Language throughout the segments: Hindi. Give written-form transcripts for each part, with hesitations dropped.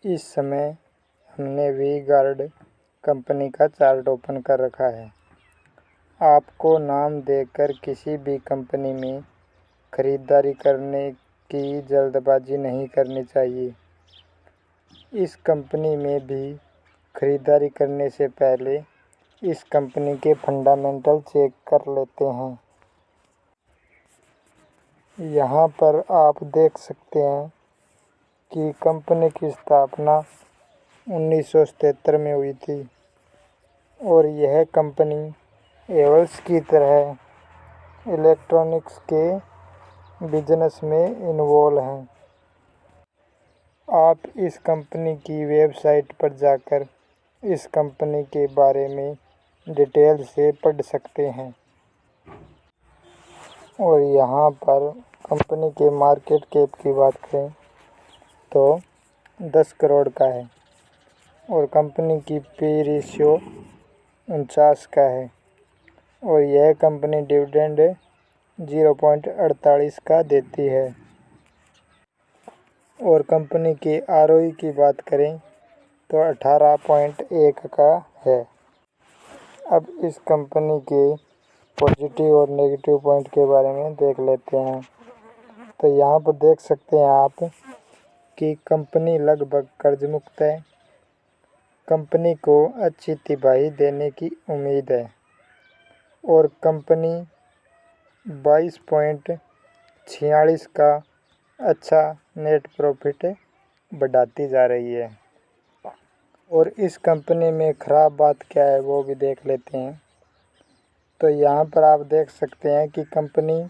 इस समय हमने वी गार्ड कंपनी का चार्ट ओपन कर रखा है। आपको नाम देकर किसी भी कंपनी में खरीदारी करने की जल्दबाजी नहीं करनी चाहिए। इस कंपनी में भी खरीदारी करने से पहले इस कंपनी के फंडामेंटल चेक कर लेते हैं। यहाँ पर आप देख सकते हैं कि कंपनी की स्थापना 1977 में हुई थी और यह कंपनी हेवल्स की तरह इलेक्ट्रॉनिक्स के बिजनेस में इन्वॉल्व है। आप इस कंपनी की वेबसाइट पर जाकर इस कंपनी के बारे में डिटेल से पढ़ सकते हैं और यहाँ पर कंपनी के मार्केट कैप की बात करें तो 10 करोड़ का है और कंपनी की पी रेशियो 49 का है और यह कंपनी डिविडेंड 0.48 का देती है और कंपनी की आरओई की बात करें तो 18.1 का है। अब इस कंपनी के पॉजिटिव और नेगेटिव पॉइंट के बारे में देख लेते हैं। तो यहाँ पर देख सकते हैं आप कि कंपनी लगभग कर्ज मुक्त है। कंपनी को अच्छी तिमाही देने की उम्मीद है और कंपनी 22.46 का अच्छा नेट प्रॉफिट बढ़ाती जा रही है। और इस कंपनी में ख़राब बात क्या है वो भी देख लेते हैं। तो यहाँ पर आप देख सकते हैं कि कंपनी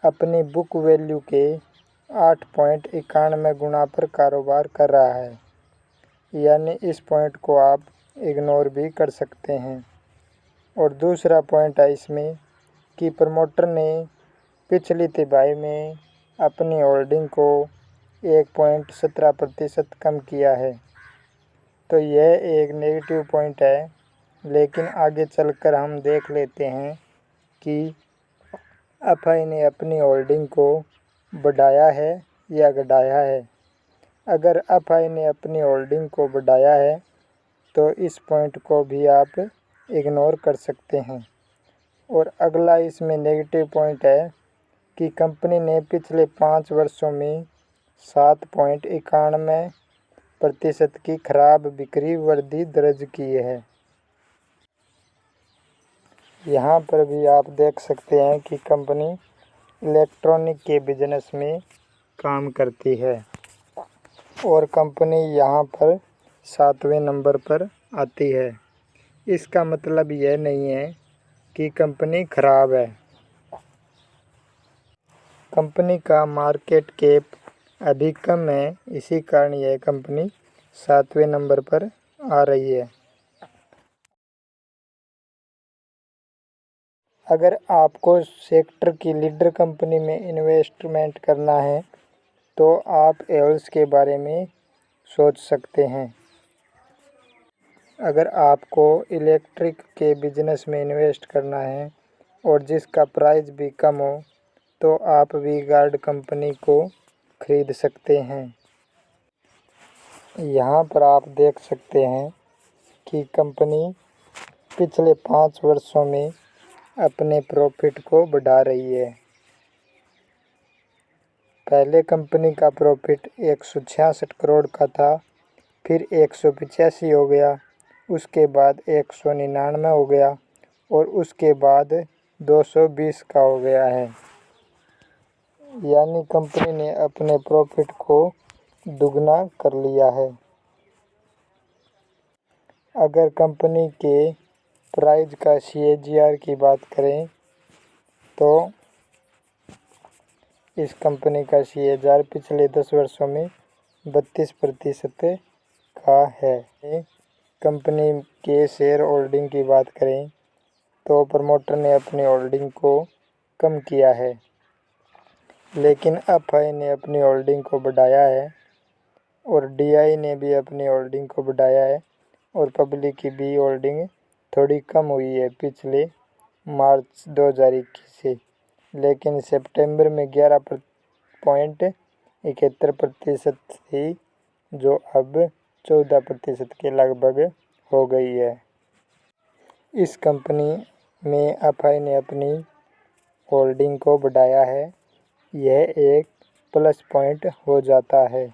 अपनी बुक वैल्यू के 8.91 गुना पर कारोबार कर रहा है, यानी इस पॉइंट को आप इग्नोर भी कर सकते हैं। और दूसरा पॉइंट है इसमें कि प्रमोटर ने पिछली तिमाही में अपनी होल्डिंग को 1.17% कम किया है। तो यह एक नेगेटिव पॉइंट है, लेकिन आगे चलकर हम देख लेते हैं कि एफआई ने अपनी होल्डिंग को बढ़ाया है या घटाया है। अगर एफआई ने अपनी होल्डिंग को बढ़ाया है तो इस पॉइंट को भी आप इग्नोर कर सकते हैं। और अगला इसमें नेगेटिव पॉइंट है कि कंपनी ने पिछले 5 वर्षों में 7.91% की खराब बिक्री वृद्धि दर्ज की है। यहाँ पर भी आप देख सकते हैं कि कंपनी इलेक्ट्रॉनिक के बिजनेस में काम करती है और कंपनी यहाँ पर 7वें नंबर पर आती है। इसका मतलब यह नहीं है कि कंपनी खराब है। कंपनी का मार्केट कैप अभी कम है, इसी कारण यह कंपनी 7वें नंबर पर आ रही है। अगर आपको सेक्टर की लीडर कंपनी में इन्वेस्टमेंट करना है तो आप हेवल्स के बारे में सोच सकते हैं। अगर आपको इलेक्ट्रिक के बिजनेस में इन्वेस्ट करना है और जिसका प्राइस भी कम हो तो आप वी गार्ड कंपनी को खरीद सकते हैं। यहाँ पर आप देख सकते हैं कि कंपनी पिछले 5 वर्षों में अपने प्रॉफिट को बढ़ा रही है। पहले कंपनी का प्रॉफिट 166 करोड़ का था, फिर 185 हो गया, उसके बाद 199 हो गया और उसके बाद 220 का हो गया है। यानी कंपनी ने अपने प्रॉफिट को दुगना कर लिया है। अगर कंपनी के प्राइस का सीएजीआर की बात करें तो इस कंपनी का सीएजीआर पिछले 10 वर्षों में 32% का है। कंपनी के शेयर होल्डिंग की बात करें तो प्रमोटर ने अपनी होल्डिंग को कम किया है, लेकिन एफआई ने अपनी होल्डिंग को बढ़ाया है और डीआई ने भी अपनी होल्डिंग को बढ़ाया है और पब्लिक की भी होल्डिंग थोड़ी कम हुई है पिछले मार्च 2021 से, लेकिन सितंबर में 11.71% थी जो अब 14% के लगभग हो गई है। इस कंपनी में एफआई ने अपनी होल्डिंग को बढ़ाया है, यह एक प्लस पॉइंट हो जाता है।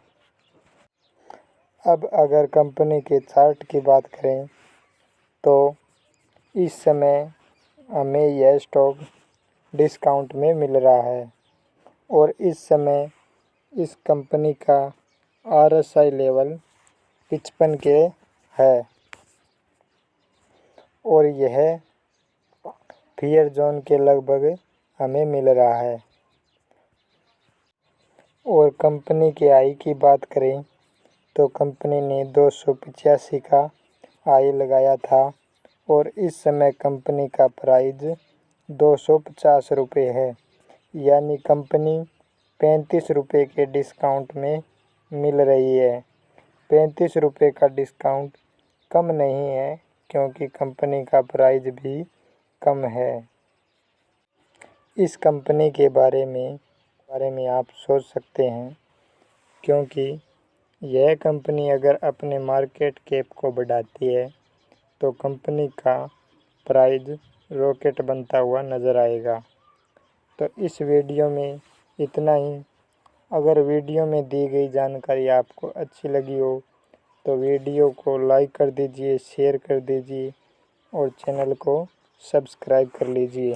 अब अगर कंपनी के चार्ट की बात करें तो इस समय हमें यह स्टॉक डिस्काउंट में मिल रहा है और इस समय इस कंपनी का RSI लेवल 55 के है और यह फियर जोन के लगभग हमें मिल रहा है। और कंपनी के आई की बात करें तो कंपनी ने 285 का आई लगाया था और इस समय कंपनी का प्राइस 250 रुपये है, यानी कंपनी 35 रुपये के डिस्काउंट में मिल रही है। 35 रुपये का डिस्काउंट कम नहीं है क्योंकि कंपनी का प्राइस भी कम है। इस कंपनी के बारे में आप सोच सकते हैं क्योंकि यह कंपनी अगर अपने मार्केट कैप को बढ़ाती है तो कंपनी का प्राइस रॉकेट बनता हुआ नज़र आएगा। तो इस वीडियो में इतना ही। अगर वीडियो में दी गई जानकारी आपको अच्छी लगी हो तो वीडियो को लाइक कर दीजिए, शेयर कर दीजिए और चैनल को सब्सक्राइब कर लीजिए।